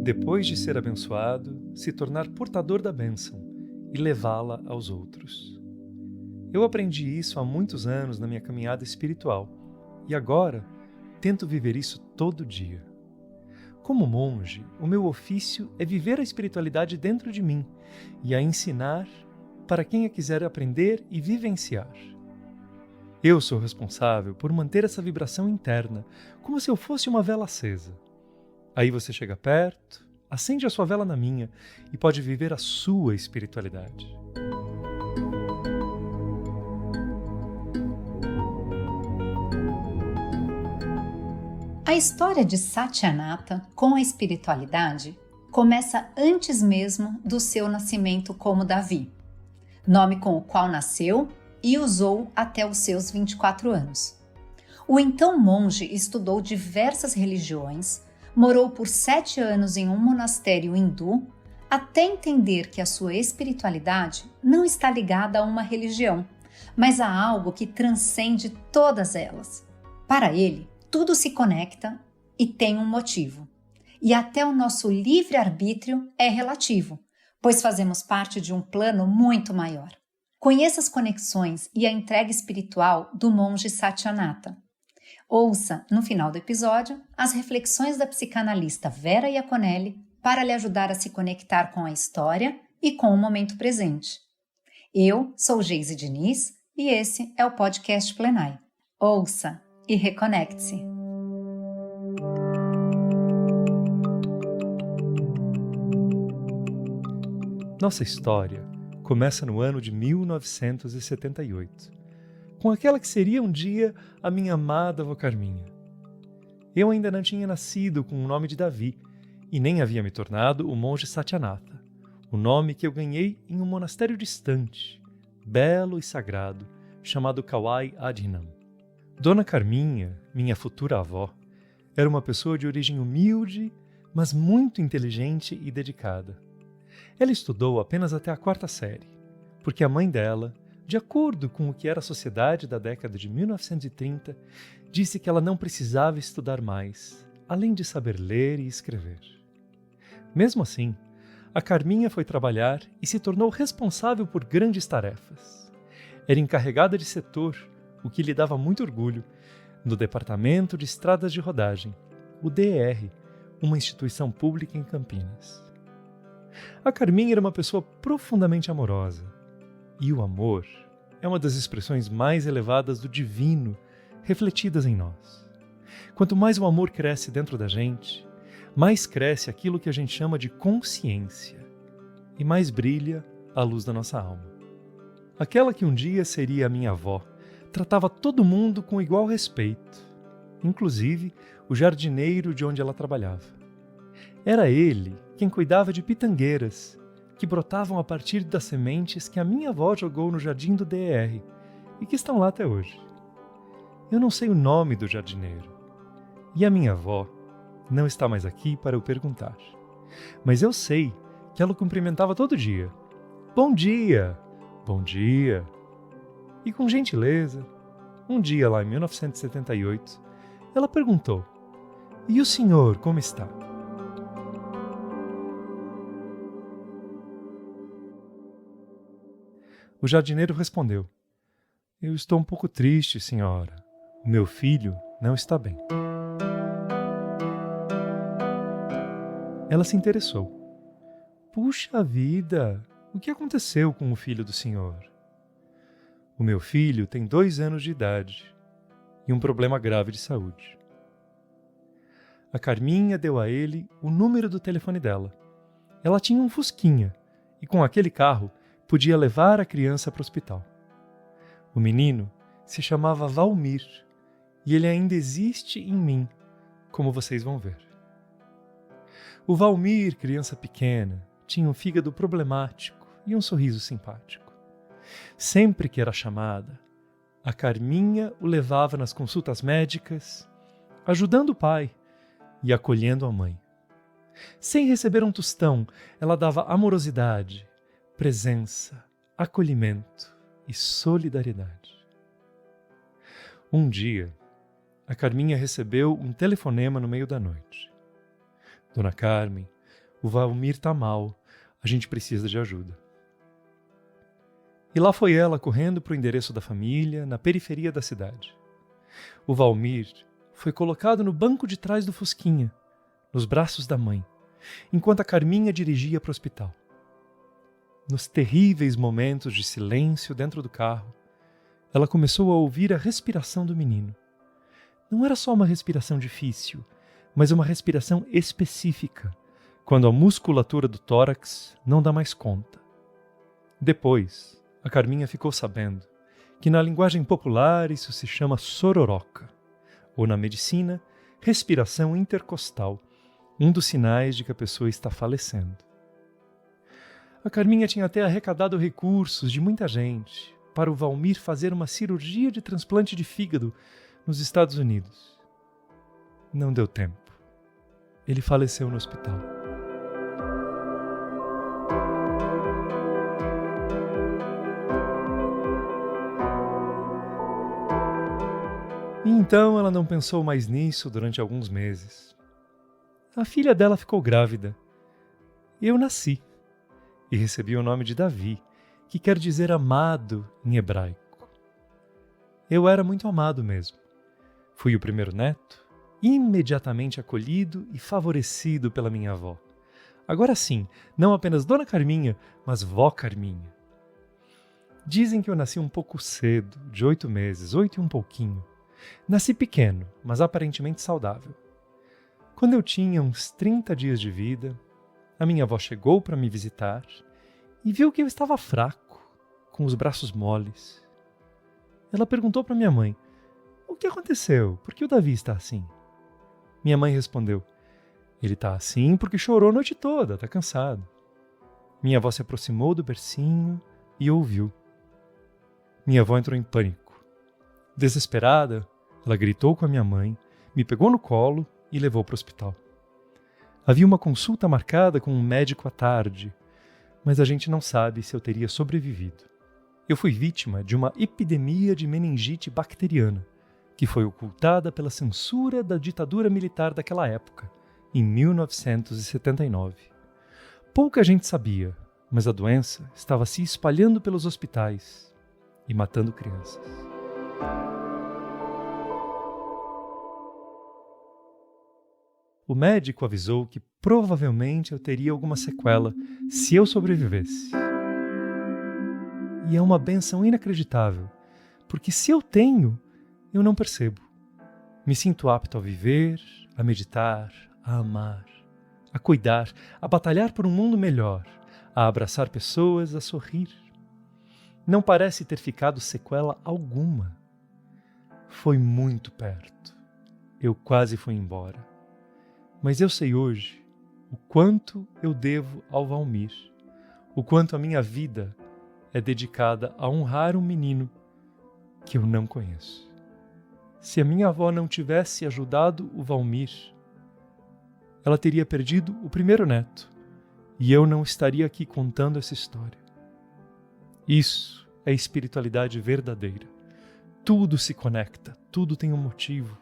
depois de ser abençoado, se tornar portador da bênção e levá-la aos outros. Eu aprendi isso há muitos anos na minha caminhada espiritual e agora tento viver isso todo dia. Como monge, o meu ofício é viver a espiritualidade dentro de mim e a ensinar para quem a quiser aprender e vivenciar. Eu sou responsável por manter essa vibração interna, como se eu fosse uma vela acesa. Aí você chega perto, acende a sua vela na minha e pode viver a sua espiritualidade. A história de Satyanata com a espiritualidade começa antes mesmo do seu nascimento como Davi, nome com o qual nasceu e usou até os seus 24 anos. O então monge estudou diversas religiões, morou por 7 anos em um monastério hindu, até entender que a sua espiritualidade não está ligada a uma religião, mas a algo que transcende todas elas. Para ele, tudo se conecta e tem um motivo. E até o nosso livre-arbítrio é relativo, pois fazemos parte de um plano muito maior. Conheça as conexões e a entrega espiritual do monge Satyanata. Ouça, no final do episódio, as reflexões da psicanalista Vera Iaconelli para lhe ajudar a se conectar com a história e com o momento presente. Eu sou Geise Diniz e esse é o podcast Plenai. Ouça e reconecte-se. Nossa história começa no ano de 1978, com aquela que seria um dia a minha amada avó Carminha. Eu ainda não tinha nascido com o nome de Davi e nem havia me tornado o monge Satyanata, o nome que eu ganhei em um monastério distante, belo e sagrado, chamado Kawai Adhinam. Dona Carminha, minha futura avó, era uma pessoa de origem humilde, mas muito inteligente e dedicada. Ela estudou apenas até a 4ª série, porque a mãe dela, de acordo com o que era a sociedade da década de 1930, disse que ela não precisava estudar mais, além de saber ler e escrever. Mesmo assim, a Carminha foi trabalhar e se tornou responsável por grandes tarefas. Era encarregada de setor, o que lhe dava muito orgulho, no Departamento de Estradas de Rodagem, o DER, uma instituição pública em Campinas. A Carminha era uma pessoa profundamente amorosa, e o amor é uma das expressões mais elevadas do divino refletidas em nós. Quanto mais o amor cresce dentro da gente, mais cresce aquilo que a gente chama de consciência, e mais brilha a luz da nossa alma. Aquela que um dia seria a minha avó, tratava todo mundo com igual respeito, inclusive o jardineiro de onde ela trabalhava. Era ele quem cuidava de pitangueiras, que brotavam a partir das sementes que a minha avó jogou no jardim do DER e que estão lá até hoje. Eu não sei o nome do jardineiro, e a minha avó não está mais aqui para eu perguntar. Mas eu sei que ela o cumprimentava todo dia. Bom dia! Bom dia! E com gentileza, um dia lá em 1978, ela perguntou: "E o senhor como está?" O jardineiro respondeu: "Eu estou um pouco triste, senhora. O meu filho não está bem." Ela se interessou. "Puxa vida, o que aconteceu com o filho do senhor?" "O meu filho tem 2 anos de idade e um problema grave de saúde." A Carminha deu a ele o número do telefone dela. Ela tinha um Fusquinha e com aquele carro podia levar a criança para o hospital. O menino se chamava Valmir e ele ainda existe em mim, como vocês vão ver. O Valmir, criança pequena, tinha um fígado problemático e um sorriso simpático. Sempre que era chamada, a Carminha o levava nas consultas médicas, ajudando o pai e acolhendo a mãe. Sem receber um tostão, ela dava amorosidade, presença, acolhimento e solidariedade. Um dia, a Carminha recebeu um telefonema no meio da noite. Dona Carmen, O Valmir tá mal, a gente precisa de ajuda. E lá foi ela correndo para o endereço da família, na periferia da cidade. O Valmir foi colocado no banco de trás do Fusquinha, nos braços da mãe, enquanto a Carminha dirigia para o hospital. Nos terríveis momentos de silêncio dentro do carro, ela começou a ouvir a respiração do menino. Não era só uma respiração difícil, mas uma respiração específica, quando a musculatura do tórax não dá mais conta. Depois, a Carminha ficou sabendo que na linguagem popular isso se chama sororoca, ou na medicina, respiração intercostal, um dos sinais de que a pessoa está falecendo. A Carminha tinha até arrecadado recursos de muita gente para o Valmir fazer uma cirurgia de transplante de fígado nos Estados Unidos. Não deu tempo. Ele faleceu no hospital. E então ela não pensou mais nisso durante alguns meses. A filha dela ficou grávida. Eu nasci e recebi o nome de Davi, que quer dizer amado em hebraico. Eu era muito amado mesmo. Fui o primeiro neto, imediatamente acolhido e favorecido pela minha avó. Agora sim, não apenas Dona Carminha, mas Vó Carminha. Dizem que eu nasci um pouco cedo, de 8 meses, 8 e um pouquinho. Nasci pequeno, mas aparentemente saudável. Quando eu tinha uns 30 dias de vida, a minha avó chegou para me visitar e viu que eu estava fraco, com os braços moles. Ela perguntou para minha mãe: "O que aconteceu? Por que o Davi está assim?" Minha mãe respondeu: "Ele está assim porque chorou a noite toda, está cansado." Minha avó se aproximou do bercinho e ouviu. Minha avó entrou em pânico. Desesperada, ela gritou com a minha mãe, me pegou no colo e levou para o hospital. Havia uma consulta marcada com um médico à tarde, mas a gente não sabe se eu teria sobrevivido. Eu fui vítima de uma epidemia de meningite bacteriana, que foi ocultada pela censura da ditadura militar daquela época, em 1979. Pouca gente sabia, mas a doença estava se espalhando pelos hospitais e matando crianças. O médico avisou que provavelmente eu teria alguma sequela se eu sobrevivesse. E é uma bênção inacreditável, porque se eu tenho, eu não percebo. Me sinto apto a viver, a meditar, a amar, a cuidar, a batalhar por um mundo melhor, a abraçar pessoas, a sorrir. Não parece ter ficado sequela alguma. Foi muito perto. Eu quase fui embora. Mas eu sei hoje o quanto eu devo ao Valmir, o quanto a minha vida é dedicada a honrar um menino que eu não conheço. Se a minha avó não tivesse ajudado o Valmir, ela teria perdido o primeiro neto e eu não estaria aqui contando essa história. Isso é espiritualidade verdadeira. Tudo se conecta, tudo tem um motivo.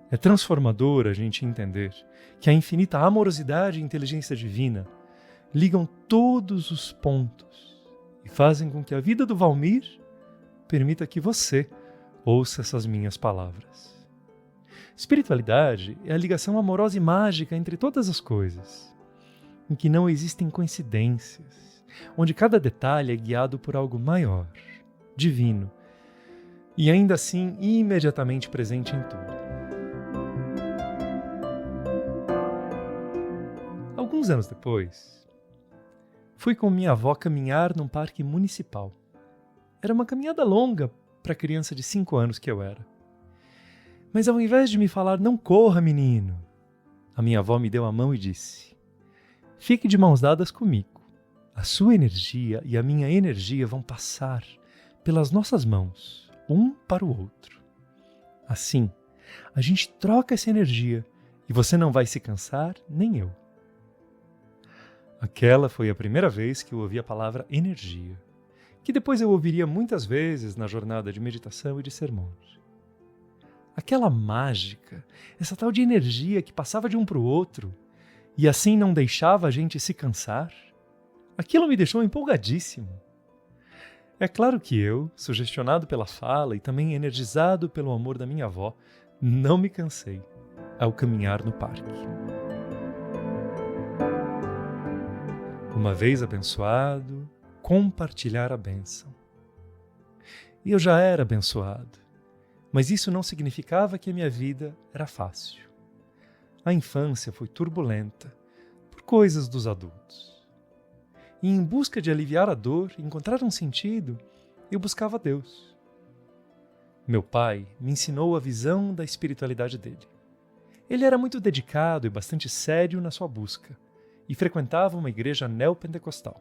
É transformador a gente entender que a infinita amorosidade e inteligência divina ligam todos os pontos e fazem com que a vida do Valmir permita que você ouça essas minhas palavras. Espiritualidade é a ligação amorosa e mágica entre todas as coisas, em que não existem coincidências, onde cada detalhe é guiado por algo maior, divino, e ainda assim imediatamente presente em tudo. Alguns anos depois, fui com minha avó caminhar num parque municipal. Era uma caminhada longa para a criança de 5 anos que eu era. Mas ao invés de me falar, "Não corra, menino", a minha avó me deu a mão e disse: "Fique de mãos dadas comigo. A sua energia e a minha energia vão passar pelas nossas mãos, um para o outro. Assim, a gente troca essa energia e você não vai se cansar, nem eu." Aquela foi a primeira vez que eu ouvi a palavra energia, que depois eu ouviria muitas vezes na jornada de meditação e de sermões. Aquela mágica, essa tal de energia que passava de um para o outro e assim não deixava a gente se cansar, aquilo me deixou empolgadíssimo. É claro que eu, sugestionado pela fala e também energizado pelo amor da minha avó, não me cansei ao caminhar no parque. Uma vez abençoado, compartilhar a bênção. E eu já era abençoado, mas isso não significava que a minha vida era fácil. A infância foi turbulenta, por coisas dos adultos. E em busca de aliviar a dor e encontrar um sentido, eu buscava Deus. Meu pai me ensinou a visão da espiritualidade dele. Ele era muito dedicado e bastante sério na sua busca, e frequentava uma igreja neopentecostal.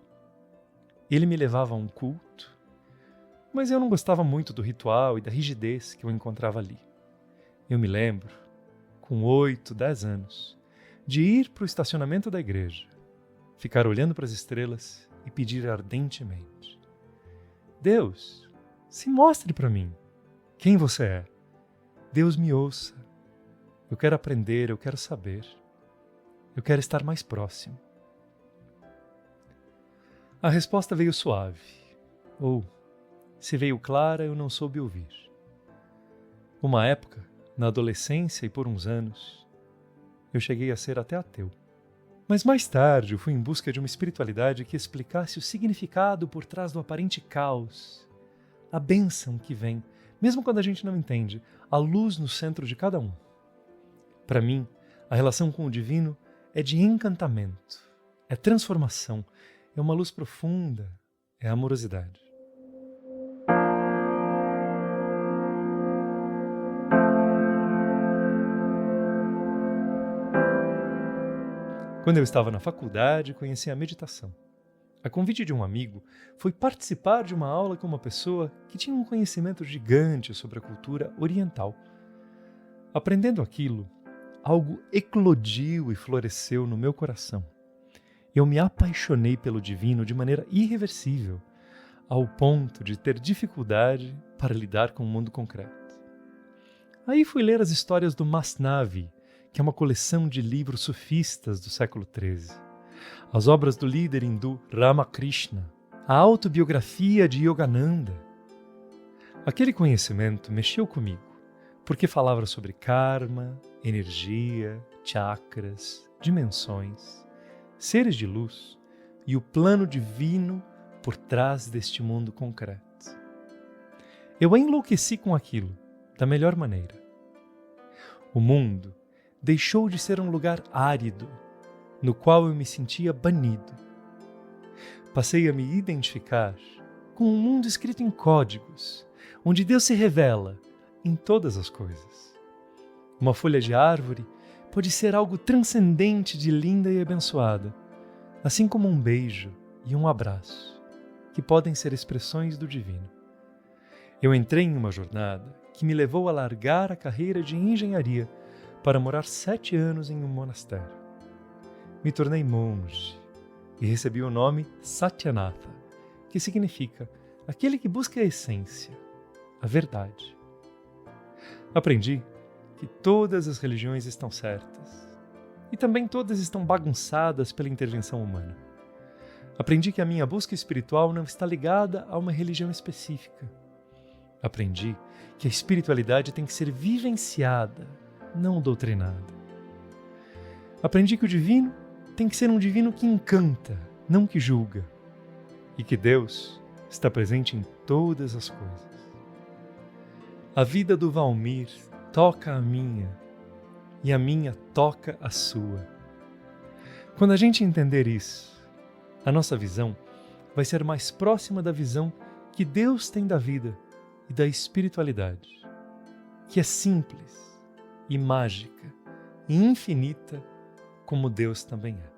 Ele me levava a um culto, mas eu não gostava muito do ritual e da rigidez que eu encontrava ali. Eu me lembro, com 8, 10 anos, de ir para o estacionamento da igreja, ficar olhando para as estrelas e pedir ardentemente: Deus, se mostre para mim quem você é. Deus, me ouça. Eu quero aprender, eu quero saber. Eu quero estar mais próximo. A resposta veio suave, ou, se veio clara, eu não soube ouvir. Uma época, na adolescência e por uns anos, eu cheguei a ser até ateu. Mas mais tarde eu fui em busca de uma espiritualidade que explicasse o significado por trás do aparente caos, a bênção que vem, mesmo quando a gente não entende, a luz no centro de cada um. Para mim, a relação com o divino é de encantamento, é transformação, é uma luz profunda, é amorosidade. Quando eu estava na faculdade, conheci a meditação. A convite de um amigo, foi participar de uma aula com uma pessoa que tinha um conhecimento gigante sobre a cultura oriental. Aprendendo aquilo, algo eclodiu e floresceu no meu coração. Eu me apaixonei pelo divino de maneira irreversível, ao ponto de ter dificuldade para lidar com o mundo concreto. Aí fui ler as histórias do Masnavi, que é uma coleção de livros sufistas do século XIII. As obras do líder hindu Ramakrishna, a autobiografia de Yogananda. Aquele conhecimento mexeu comigo, porque falava sobre karma, energia, chakras, dimensões, seres de luz e o plano divino por trás deste mundo concreto. Eu enlouqueci com aquilo, da melhor maneira. O mundo deixou de ser um lugar árido, no qual eu me sentia banido. Passei a me identificar com um mundo escrito em códigos, onde Deus se revela em todas as coisas. Uma folha de árvore pode ser algo transcendente de linda e abençoada, assim como um beijo e um abraço, que podem ser expressões do divino. Eu entrei em uma jornada que me levou a largar a carreira de engenharia para morar 7 anos em um monastério. Me tornei monge e recebi o nome Satyanatha, que significa aquele que busca a essência, a verdade. Aprendi que todas as religiões estão certas e também todas estão bagunçadas pela intervenção humana. Aprendi que a minha busca espiritual não está ligada a uma religião específica. Aprendi que a espiritualidade tem que ser vivenciada, não doutrinada. Aprendi que o divino tem que ser um divino que encanta, não que julga, e que Deus está presente em todas as coisas. A vida do Valmir toca a minha, e a minha toca a sua. Quando a gente entender isso, a nossa visão vai ser mais próxima da visão que Deus tem da vida e da espiritualidade, que é simples e mágica e infinita como Deus também é.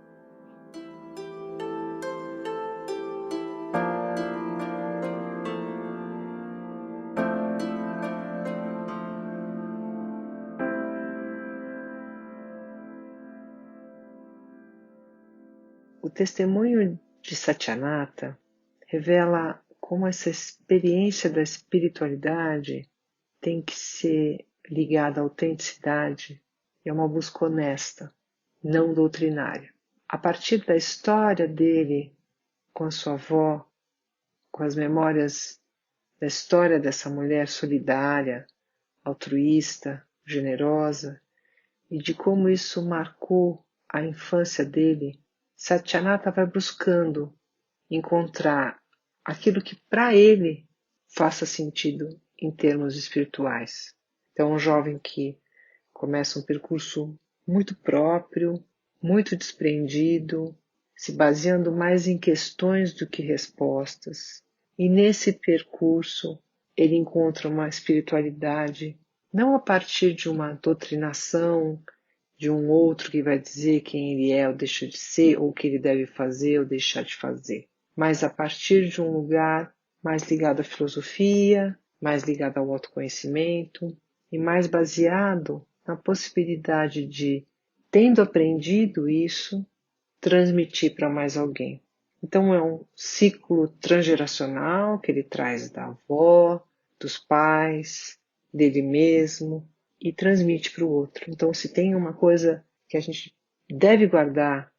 O testemunho de Satyanatha revela como essa experiência da espiritualidade tem que ser ligada à autenticidade e a uma busca honesta, não doutrinário. A partir da história dele com a sua avó, com as memórias da história dessa mulher solidária, altruísta, generosa, e de como isso marcou a infância dele, Satyanata vai buscando encontrar aquilo que para ele faça sentido em termos espirituais. Então, um jovem que começa um percurso muito próprio, muito desprendido, se baseando mais em questões do que respostas. E nesse percurso ele encontra uma espiritualidade não a partir de uma doutrinação, de um outro que vai dizer quem ele é ou deixa de ser, ou o que ele deve fazer ou deixar de fazer, mas a partir de um lugar mais ligado à filosofia, mais ligado ao autoconhecimento e mais baseado na possibilidade de, tendo aprendido isso, transmitir para mais alguém. Então é um ciclo transgeracional que ele traz da avó, dos pais, dele mesmo e transmite para o outro. Então se tem uma coisa que a gente deve guardar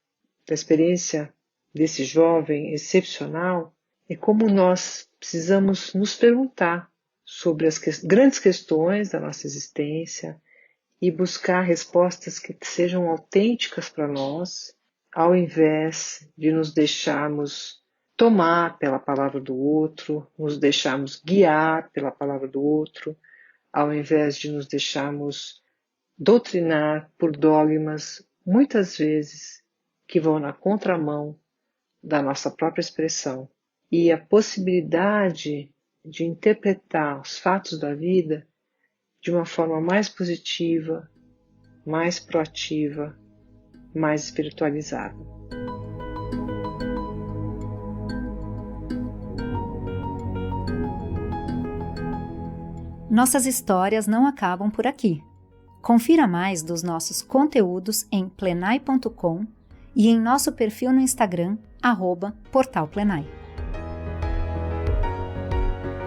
da experiência desse jovem excepcional, é como nós precisamos nos perguntar sobre as grandes questões da nossa existência e buscar respostas que sejam autênticas para nós, ao invés de nos deixarmos tomar pela palavra do outro, nos deixarmos guiar pela palavra do outro, ao invés de nos deixarmos doutrinar por dogmas, muitas vezes, que vão na contramão da nossa própria expressão. E a possibilidade de interpretar os fatos da vida de uma forma mais positiva, mais proativa, mais espiritualizada. Nossas histórias não acabam por aqui. Confira mais dos nossos conteúdos em plenai.com e em nosso perfil no Instagram, @portalplenai.